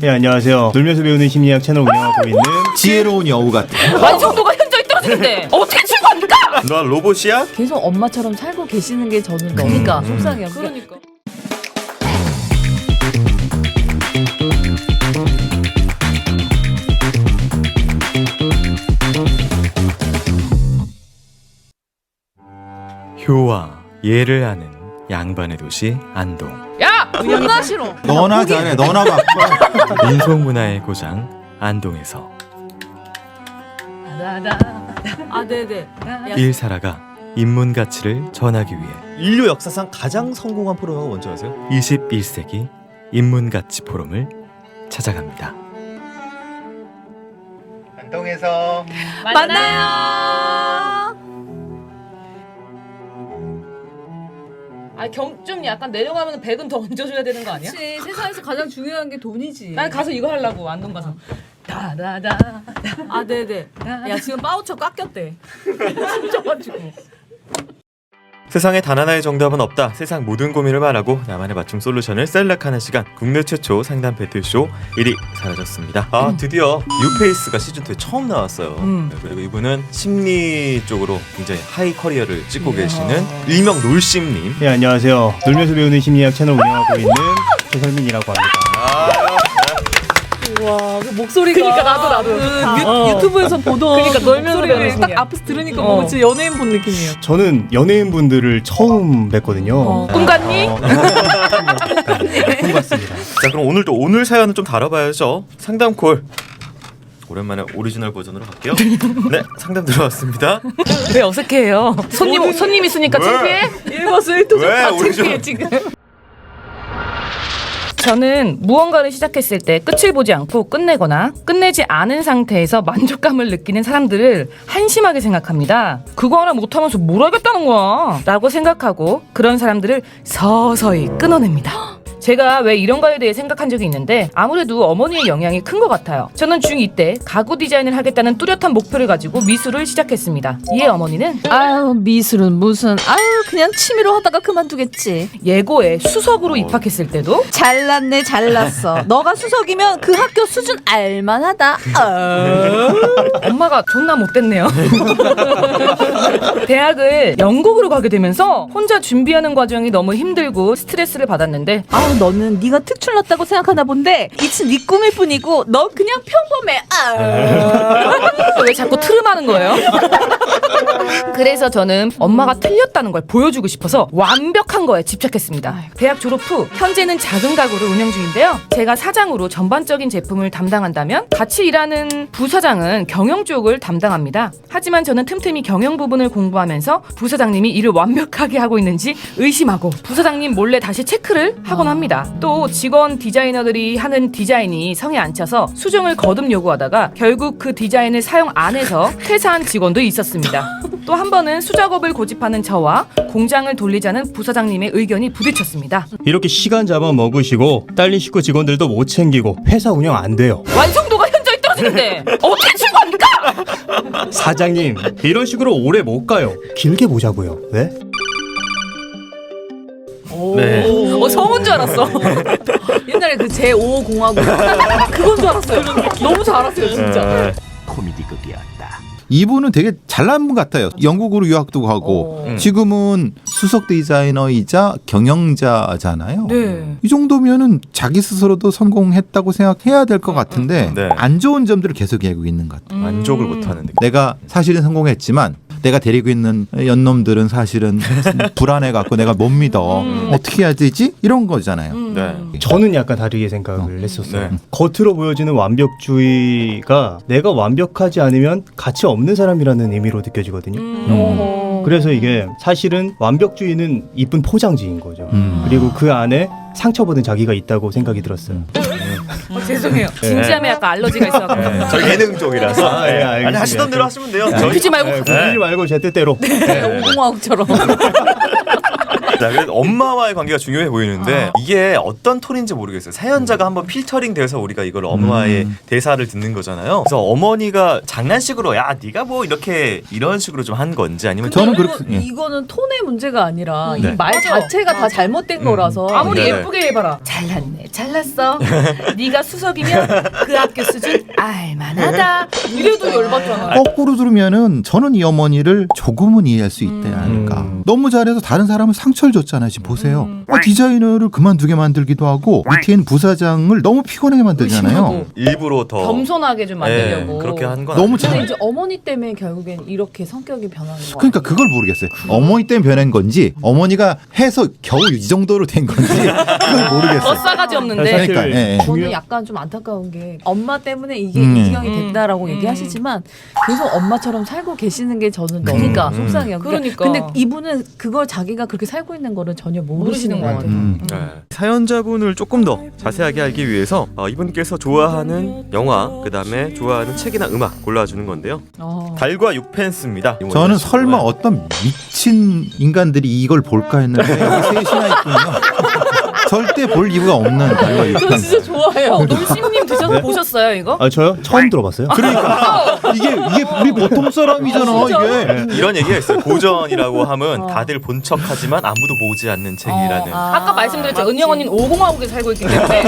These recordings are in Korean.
네, 안녕하세요. 놀면서 배우는 심리학 채널 운영하고 있는 지혜로운 여우 같아. 완성도가 현저히 떨어지는데 어떻게 친 겁니까? 너 로봇이야? 계속 엄마처럼 살고 계시는 게 저는 너무가 속상해요. 그러니까. 효와 예를 아는 양반의 도시 안동. 야! 존나 싫어. 너나 잘해. 너나 바꿔. 민속문화의 고장 안동에서 아, 네네. 일사라가 인문 가치를 전하기 위해 인류 역사상 가장 성공한 포럼은 뭔지 아세요? 21세기 인문 가치 포럼을 찾아갑니다. 안동에서 만나요. 좀 약간 내려가면 100은 더 얹어줘야 되는 거 아니야? 그치, 세상에서 가장 중요한 게 돈이지. 난 가서 이거 하려고 안동 가서. 다다다. 아, 네네. 야, 지금 바우처 깎였대. 훔쳐가지고. 세상에 단 하나의 정답은 없다. 세상 모든 고민을 말하고 나만의 맞춤 솔루션을 셀렉하는 시간. 국내 최초 상담 배틀쇼 1위 사라졌습니다. 드디어 뉴페이스가 시즌2에 처음 나왔어요. 네, 그리고 이분은 심리 쪽으로 굉장히 하이 커리어를 찍고 계시는 일명 놀심님. 네, 안녕하세요. 놀면서 배우는 심리학 채널 운영하고 있는 최설민이라고 합니다. 와, 그 목소리가. 그러니까 나도. 유튜브에서 보던 그러니까 놀면서 목소리를 배우는 딱 심리학. 앞에서 들으니까 뭔가 진짜 연예인 본 느낌이에요. 저는 연예인분들을 처음 뵀거든요. 꿈 같니? 꿈 같습니다. 자, 그럼 오늘 사연은 좀 다뤄봐야죠. 상담콜. 오랜만에 오리지널 버전으로 갈게요. 네, 상담 들어왔습니다. 왜 어색해요? 손님 있으니까 왜? 창피해? 일거수일투족 왜? 다 우리 창피해, 좀- 지금. 저는 무언가를 시작했을 때 끝을 보지 않고 끝내거나 끝내지 않은 상태에서 만족감을 느끼는 사람들을 한심하게 생각합니다. 그거 하나 못하면서 뭘 하겠다는 거야 라고 생각하고 그런 사람들을 서서히 끊어냅니다. 제가 왜 이런가에 대해 생각한 적이 있는데 아무래도 어머니의 영향이 큰 것 같아요. 저는 중2 때 가구 디자인을 하겠다는 뚜렷한 목표를 가지고 미술을 시작했습니다. 이에 어머니는 아유, 미술은 무슨. 아유, 그냥 취미로 하다가 그만두겠지. 예고에 수석으로 입학했을 때도 잘났네, 잘났어. 너가 수석이면 그 학교 수준 알만하다. 엄마가 존나 못됐네요. 대학을 영국으로 가게 되면서 혼자 준비하는 과정이 너무 힘들고 스트레스를 받았는데 아우, 너는 네가 특출났다고 생각하나 본데 이치 네 꿈일 뿐이고 너 그냥 평범해. 왜 자꾸 트름하는 거예요? 그래서 저는 엄마가 틀렸다는 걸 보여주고 싶어서 완벽한 거에 집착했습니다. 대학 졸업 후 현재는 작은 가구를 운영 중인데요. 제가 사장으로 전반적인 제품을 담당한다면 같이 일하는 부사장은 경영 쪽을 담당합니다. 하지만 저는 틈틈이 경영 부분을 공부하면서 부사장님이 일을 완벽하게 하고 있는지 의심하고 부사장님 몰래 다시 체크를 하곤 합니다. 또 직원 디자이너들이 하는 디자인이 성에 안 차서 수정을 거듭 요구하다가 결국 그 디자인을 사용 안 해서 퇴사한 직원도 있었습니다. 또 한 번은 수작업을 고집하는 저와 공장을 돌리자는 부사장님의 의견이 부딪혔습니다. 이렇게 시간 잡아 먹으시고 딸린 식구 직원들도 못 챙기고 회사 운영 안 돼요. 완성도가 현저히 떨어지는데 어떻게 친 겁니까? 사장님, 이런 식으로 오래 못 가요. 길게 보자고요. 네? 네. 성운 줄 알았어. 옛날에 그 제5공화국 그건 줄 알았어요. 너무 잘하세요, 진짜. 코미디극이었다. 이분은 되게 잘난 분 같아요. 영국으로 유학도 가고 지금은 수석 디자이너이자 경영자잖아요. 네. 이 정도면은 자기 스스로도 성공했다고 생각해야 될 것 같은데 네. 안 좋은 점들을 계속 얘기하고 있는 것 같아요. 만족을 못하는 느낌. 내가 사실은 성공했지만 내가 데리고 있는 연놈들은 사실은 불안해 갖고 내가 못 믿어. 어떻게 해야 되지? 이런 거잖아요. 네. 저는 약간 다르게 생각을 했었어요. 네. 겉으로 보여지는 완벽주의가 내가 완벽하지 않으면 가치 없는 사람이라는 의미로 느껴지거든요. 그래서 이게 사실은 완벽주의는 이쁜 포장지인 거죠. 그리고 그 안에 상처받은 자기가 있다고 생각이 들었어요. 죄송해요. 진지함에 약간 알러지가 있어가지고. 저 예능 쪽이라서. 아, 예, 알겠습니다. 아니, 하시던 대로 하시면 돼요. 네, 저희 그러지 말고. 네, 굴리지 말고 제 뜻대로. 네. 공화국처럼. 자, 그래서 엄마와의 관계가 중요해 보이는데 이게 어떤 톤인지 모르겠어요. 사연자가 한번 필터링 돼서 우리가 이걸 엄마의 대사를 듣는 거잖아요. 그래서 어머니가 장난식으로 야 네가 뭐 이렇게 이런 식으로 좀 한 건지 아니면 저는 그리고 그렇게- 예. 이거는 톤의 문제가 아니라 네. 이 말 자체가 다 잘못된 거라서 아무리 네네. 예쁘게 해봐라. 잘났네, 잘났어. 네가 수석이면 그 학교 수준 알만하다. 이래도 열받잖아. 거꾸로 들으면은 저는 이 어머니를 조금은 이해할 수 있지 않을까. 너무 잘해서 다른 사람을 상처를 줬잖아요. 지금 보세요. 디자이너를 그만두게 만들기도 하고 밑에 있는 부사장을 너무 피곤하게 만들잖아요. 일부러 더 겸손하게 좀 만들려고. 그렇게 하는 건 너무 아니죠. 근데 잘. 이제 어머니 때문에 결국엔 이렇게 성격이 변하는 거야. 그러니까 그걸 모르겠어요. 어머니 때문에 변한 건지 어머니가 해서 겨우 이 정도로 된 건지 그걸 더 모르겠어요. 싸가지 없는데. 그러니까, 예, 예. 저는 약간 좀 안타까운 게 엄마 때문에 이게 음. 이 지경이 됐다라고 얘기하시지만 계속 엄마처럼 살고 계시는 게 저는 너무 그러니까. 속상해요. 그러니까. 근데 이분은 그걸 자기가 그렇게 살고 있는 거를 전혀 모르시는 것 같아요. 네. 사연자분을 조금 더 자세하게 알기 위해서 이분께서 좋아하는 영화, 그 다음에 좋아하는 책이나 음악 골라주는 건데요. 달과 6펜스입니다. 저는 설마 어떤 미친 인간들이 이걸 볼까 했는데 여기 셋이나 있군요. 절대 볼 이유가 없는 달과 저 육펜. 진짜 좋아해요. 놀씨님 드셔서 보셨어요 이거? 아 저요? 처음 들어봤어요. 그러니까 이게 우리 보통 사람이잖아 이게. 이런 얘기가 있어요. 고전이라고 하면 다들 본 척하지만 아무도 보지 않는 책이라는. 아까 말씀드렸죠. 맞지. 은영 언니는 5공화국에 살고 있기 때문에.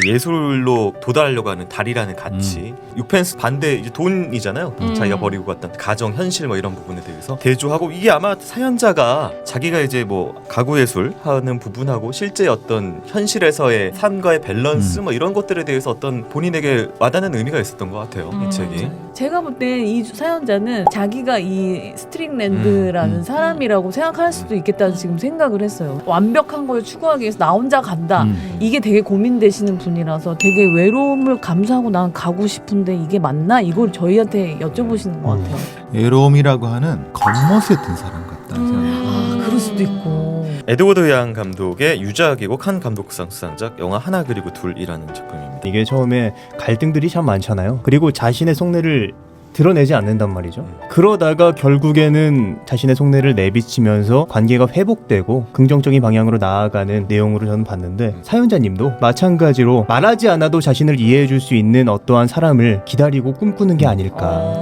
예술로 도달하려고 하는 달이라는 가치. 6펜스 반대 이제 돈이잖아요. 자기가 버리고 갔던 가정, 현실 뭐 이런 부분에 대해서 대조하고 이게 아마 사연자가 자기가 이제 뭐 가구 예술 하는 부분하고 실제 어떤 현실에서의 삶과의 밸런스 뭐 이런 것들에 대해서 어떤 본인에게 와닿는 의미가 있었던 것 같아요. 이 책이. 제가 볼 때 이 사연자는 자기가 이 스트링랜드라는 사람이라고 생각할 수도 있겠다는 지금 생각을 했어요. 완벽한 걸 추구하기 위해서 나 혼자 간다. 이게 되게 고민되시는 분이라서 되게 외로움을 감수하고 난 가고 싶은데 이게 맞나? 이걸 저희한테 여쭤보시는 것 같아요. 외로움이라고 하는 겉멋에 든 사람 같다. 아, 그럴 수도 있고. 에드워드 양 감독의 유작이고 칸 감독상 수상작 영화 하나 그리고 둘이라는 작품입니다. 이게 처음에 갈등들이 참 많잖아요. 그리고 자신의 속내를 드러내지 않는단 말이죠. 그러다가 결국에는 자신의 속내를 내비치면서 관계가 회복되고 긍정적인 방향으로 나아가는 내용으로 저는 봤는데 사연자님도 마찬가지로 말하지 않아도 자신을 이해해줄 수 있는 어떠한 사람을 기다리고 꿈꾸는 게 아닐까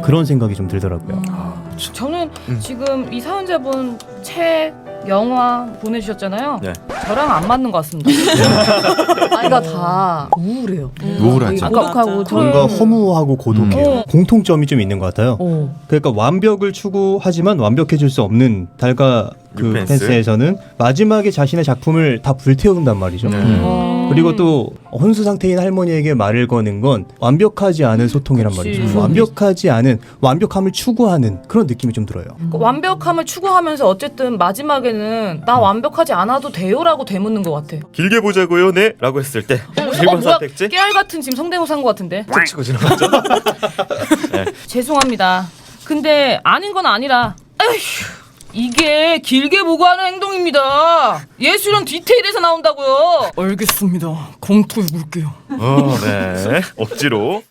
그런 생각이 좀 들더라고요. 저는 지금 이 사연자분 책, 영화 보내주셨잖아요. 네. 저랑 안 맞는 것 같습니다. 아이가 다 우울해요. 우울하죠. 고독하고 뭔가 허무하고 고독해요. 공통점이 좀 있는 것 같아요. 그러니까 완벽을 추구하지만 완벽해질 수 없는 달과 그 뉴펜스. 펜스에서는 마지막에 자신의 작품을 다 불태운단 말이죠. 그리고 또 혼수 상태인 할머니에게 말을 거는 건 완벽하지 않은 소통이란 말이죠. 완벽하지 않은 완벽함을 추구하는 그런 느낌이 좀 들어요. 그 완벽함을 추구하면서 어쨌든 마지막에는 나 완벽하지 않아도 돼요라고 되묻는 것 같아. 길게 보자고요, 네? 라고 했을 때 1번 선택지 깨알 같은 지금 성대모사인 것 같은데. 툭 치고 지나갔죠. 죄송합니다. 근데 아닌 건 아니라 에휴, 이게 길게 보고 하는 행동입니다. 예술은 디테일에서 나온다고요. 알겠습니다. 검토해볼게요. 네. 억지로.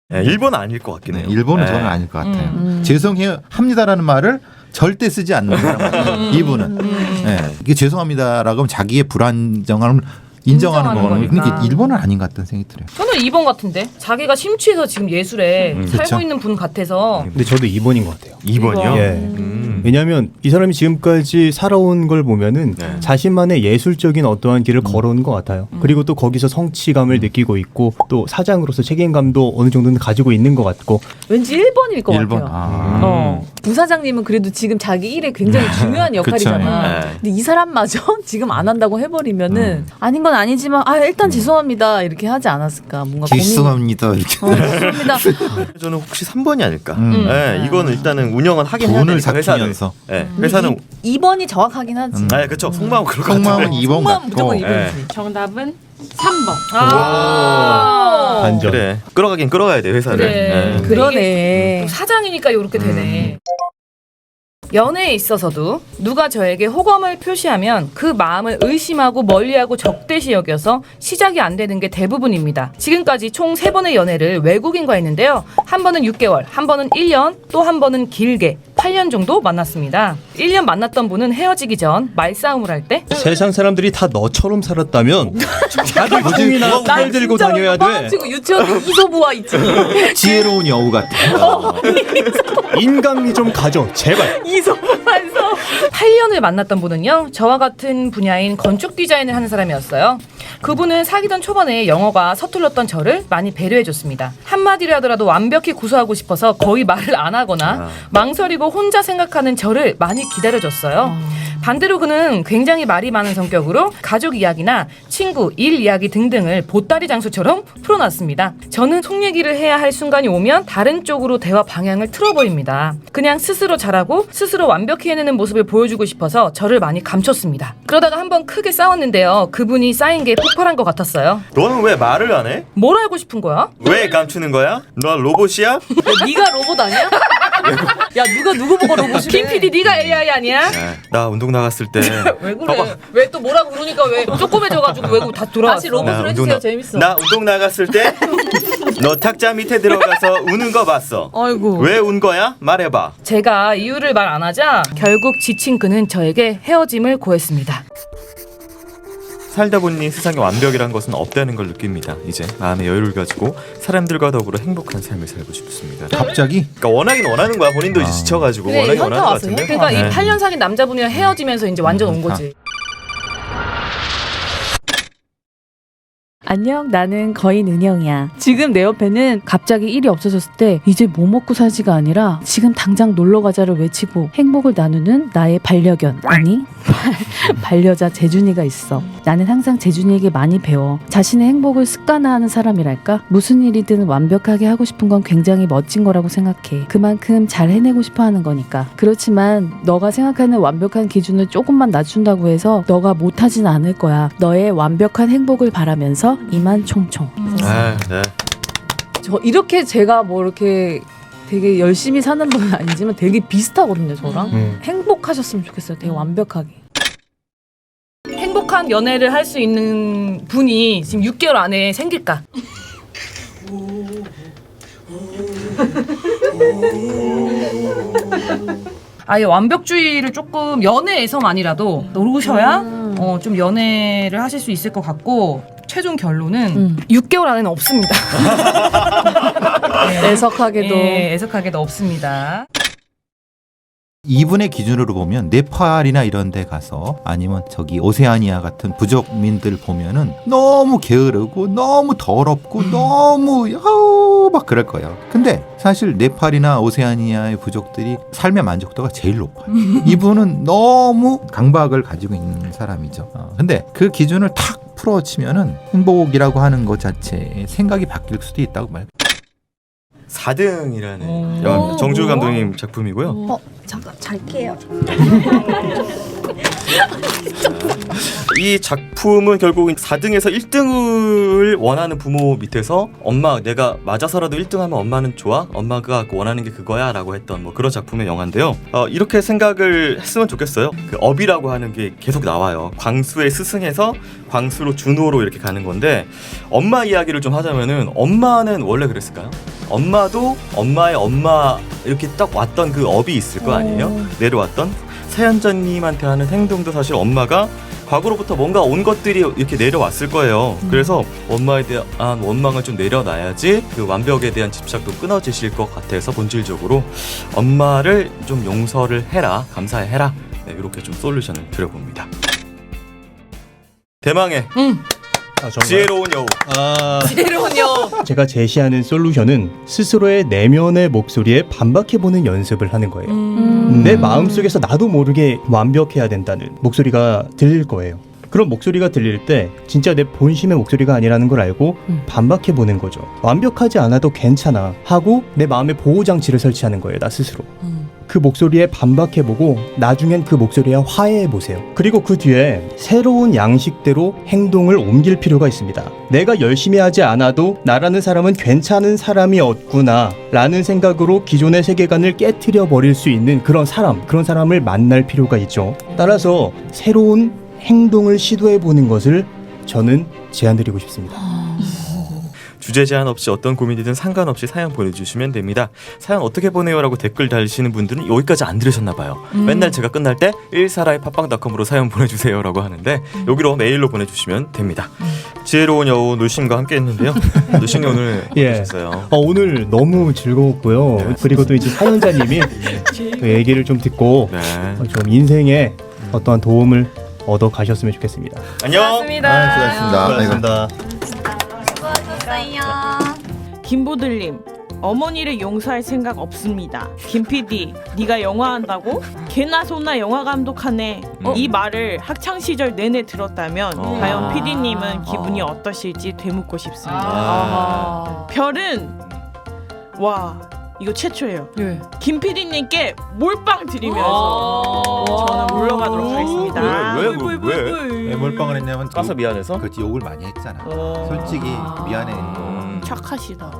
네, 1번은 아닐 것 같긴 해요. 일본은 네. 저는 아닐 것 같아요. 죄송해요 합니다라는 말을 절대 쓰지 않는 사람 같아요. 이분은. 네. 이게 죄송합니다라고 하면 자기의 불안정함을 인정하는 인정하는 거거든요. 거니까. 그러니까 일본은 아닌 것 같다는 생각이 들어요. 저는 2번 같은데. 자기가 심취해서 지금 예술에 살고 그쵸. 있는 분 같아서. 근데 저도 2번인 것 같아요. 2번이요? 예. 왜냐하면 이 사람이 지금까지 살아온 걸 보면은 네. 자신만의 예술적인 어떠한 길을 걸어온 것 같아요. 그리고 또 거기서 성취감을 느끼고 있고 또 사장으로서 책임감도 어느 정도는 가지고 있는 것 같고. 왠지 1번일 것 1번. 같아요. 부사장님은 그래도 지금 자기 일에 굉장히 중요한 역할이잖아. 그쵸. 근데 이 사람마저 지금 안 한다고 해버리면은 아닌 건 아니지만 일단 죄송합니다 이렇게 하지 않았을까. 뭔가 죄송합니다. 이렇게. 죄송합니다. 저는 혹시 3번이 아닐까. 음. 네, 이거는 일단은 운영은 하긴 해야 돈을 되니까 회사는. 삭히면서. 네, 회사는 2번이 정확하긴 하지. 그렇죠. 속마음 그럴 것 속마음은 같은데. 2번 속마음 같고. 무조건 2번이지. 네. 정답은 3번. 반전. 그래. 끌어가긴 끌어가야 돼 회사를. 그래. 네. 그러네. 또 사장이니까 이렇게 되네. 연애에 있어서도 누가 저에게 호감을 표시하면 그 마음을 의심하고 멀리하고 적대시 여겨서 시작이 안 되는 게 대부분입니다. 지금까지 총 3번의 연애를 외국인과 했는데요. 한 번은 6개월, 한 번은 1년, 또 한 번은 길게 8년 정도 만났습니다. 1년 만났던 분은 헤어지기 전 말싸움을 할 때 세상 사람들이 다 너처럼 살았다면 다들 총이나 칼 들고 다녀야 돼. 지금 유치원 이소부와 있지. 지혜로운 여우 같아. 인간미 좀 가져 제발. 이소부에서 8년을 만났던 분은요, 저와 같은 분야인 건축 디자인을 하는 사람이었어요. 그분은 사귀던 초반에 영어가 서툴렀던 저를 많이 배려해줬습니다. 한마디로 하더라도 완벽히 구사하고 싶어서 거의 말을 안 하거나 망설이고 혼자 생각하는 저를 많이 기다려줬어요. 반대로 그는 굉장히 말이 많은 성격으로 가족 이야기나 친구, 일 이야기 등등을 보따리 장수처럼 풀어놨습니다. 저는 속 얘기를 해야 할 순간이 오면 다른 쪽으로 대화 방향을 틀어버립니다. 그냥 스스로 잘하고 스스로 완벽히 해내는 모습을 보여주고 싶어서 저를 많이 감췄습니다. 그러다가 한번 크게 싸웠는데요. 그분이 쌓인 게 폭발한 것 같았어요. 너는 왜 말을 안 해? 뭘 알고 싶은 거야? 왜 감추는 거야? 너 로봇이야? 네가 로봇 아니야? 야 누가 누구 보고 로봇이래? 김 PD 네가 AI 아니야? 나 운동 나갔을 때 왜 그래? 왜 또 뭐라고 그러니까 왜 조그매져가지고 왜 다 돌아왔어? 다시 로봇으로 해주세요. 재밌어. 나 운동 나갔을 때 너 탁자 밑에 들어가서 우는 거 봤어. 아이고. 왜 운 거야? 말해봐. 제가 이유를 말 안 하자 결국 지친 그는 저에게 헤어짐을 고했습니다. 살다 보니 세상에 완벽이란 것은 없다는 걸 느낍니다. 이제 마음의 여유를 가지고 사람들과 더불어 행복한 삶을 살고 싶습니다. 갑자기? 그러니까 원하긴 원하는 거야. 본인도 이제 지쳐가지고 그래, 원하긴 현타 원하는 것 왔어요? 같은데. 그러니까 네. 이 8년 사귄 남자분이랑 헤어지면서 이제 완전 온 거지. 안녕, 나는 거인 은영이야. 지금 내 옆에는 갑자기 일이 없어졌을 때 이제 뭐 먹고 살지가 아니라 지금 당장 놀러 가자를 외치고 행복을 나누는 나의 반려견, 아니 반려자 재준이가 있어. 나는 항상 재준이에게 많이 배워. 자신의 행복을 습관화하는 사람이랄까? 무슨 일이든 완벽하게 하고 싶은 건 굉장히 멋진 거라고 생각해. 그만큼 잘 해내고 싶어 하는 거니까. 그렇지만 너가 생각하는 완벽한 기준을 조금만 낮춘다고 해서 너가 못하진 않을 거야. 너의 완벽한 행복을 바라면서 이만 총총. 아, 네. 저 이렇게 제가 뭐 이렇게 되게 열심히 사는 분은 아니지만 되게 비슷하거든요, 저랑. 행복하셨으면 좋겠어요. 되게 완벽하게. 행복한 연애를 할 수 있는 분이 지금 6개월 안에 생길까? 아예 완벽주의를 조금 연애에서만이라도 놓으셔야 좀 연애를 하실 수 있을 것 같고, 최종 결론은 6개월 안에는 없습니다. 애석하게도. 예, 애석하게도 없습니다. 이분의 기준으로 보면 네팔이나 이런 데 가서 아니면 저기 오세아니아 같은 부족민들 보면은 너무 게으르고 너무 더럽고 너무 막 그럴 거예요. 근데 사실 네팔이나 오세아니아의 부족들이 삶의 만족도가 제일 높아요. 이분은 너무 강박을 가지고 있는 사람이죠. 근데 그 기준을 탁 풀어치면은 행복이라고 하는 것 자체에 생각이 바뀔 수도 있다고 말해요. 4등이라는 영화입니다. 정주호 감독님 작품이고요. 잠깐 잘게요. 이 작품은 결국은 4등에서 1등을 원하는 부모 밑에서 엄마 내가 맞아서라도 1등하면 엄마는 좋아? 엄마가 원하는 게 그거야? 라고 했던 뭐 그런 작품의 영화인데요. 이렇게 생각을 했으면 좋겠어요. 그 업이라고 하는 게 계속 나와요. 광수의 스승에서 광수로 준호로 이렇게 가는 건데, 엄마 이야기를 좀 하자면은 엄마는 원래 그랬을까요? 엄마도 엄마의 엄마 이렇게 딱 왔던 그 업이 있을 거 아니에요? 내려왔던 사연자님한테 하는 행동도 사실 엄마가 과거로부터 뭔가 온 것들이 이렇게 내려왔을 거예요. 그래서 엄마에 대한 원망을 좀 내려놔야지 그 완벽에 대한 집착도 끊어지실 것 같아서 본질적으로 엄마를 좀 용서를 해라, 감사해라. 네, 이렇게 좀 솔루션을 드려봅니다. 대망의 지혜로운 여우. 지혜로운요. 제가 제시하는 솔루션은 스스로의 내면의 목소리에 반박해보는 연습을 하는 거예요. 내 마음속에서 나도 모르게 완벽해야 된다는 목소리가 들릴 거예요. 그런 목소리가 들릴 때 진짜 내 본심의 목소리가 아니라는 걸 알고 반박해보는 거죠. 완벽하지 않아도 괜찮아 하고 내 마음의 보호장치를 설치하는 거예요, 나 스스로. 그 목소리에 반박해보고 나중엔 그 목소리에 화해해보세요. 그리고 그 뒤에 새로운 양식대로 행동을 옮길 필요가 있습니다. 내가 열심히 하지 않아도 나라는 사람은 괜찮은 사람이었구나 라는 생각으로 기존의 세계관을 깨트려 버릴 수 있는 그런 사람을 만날 필요가 있죠. 따라서 새로운 행동을 시도해보는 것을 저는 제안드리고 싶습니다. 주제 제한 없이 어떤 고민이든 상관없이 사연 보내주시면 됩니다. 사연 어떻게 보내요라고 댓글 달리시는 분들은 여기까지 안 들으셨나 봐요. 맨날 제가 끝날 때 142팟빵.com으로 사연 보내주세요라고 하는데 여기로 메일로 보내주시면 됩니다. 지혜로운 여우 누심과 함께 했는데요. 누심이 오늘 예. 어떠셨어요? 오늘 너무 즐거웠고요. 네. 그리고 또 이제 사연자님이 또 얘기를 좀 듣고 네. 좀 인생에 어떠한 도움을 얻어 가셨으면 좋겠습니다. 안녕. 수고하셨습니다. 김보들님, 어머니를 용서할 생각 없습니다. 김 PD, 네가 영화 한다고? 개나 소나 영화 감독하네. 이 말을 학창 시절 내내 들었다면 과연 PD님은 기분이 어떠실지 되묻고 싶습니다. 별은 와 이거 최초예요. 김 PD님께 몰빵 드리면서 저는 물러가도록 하겠습니다. 왜 몰빵을 했냐면 까서 미안해서? 그렇지 욕을 많이 했잖아. 솔직히 미안해. 착하시다.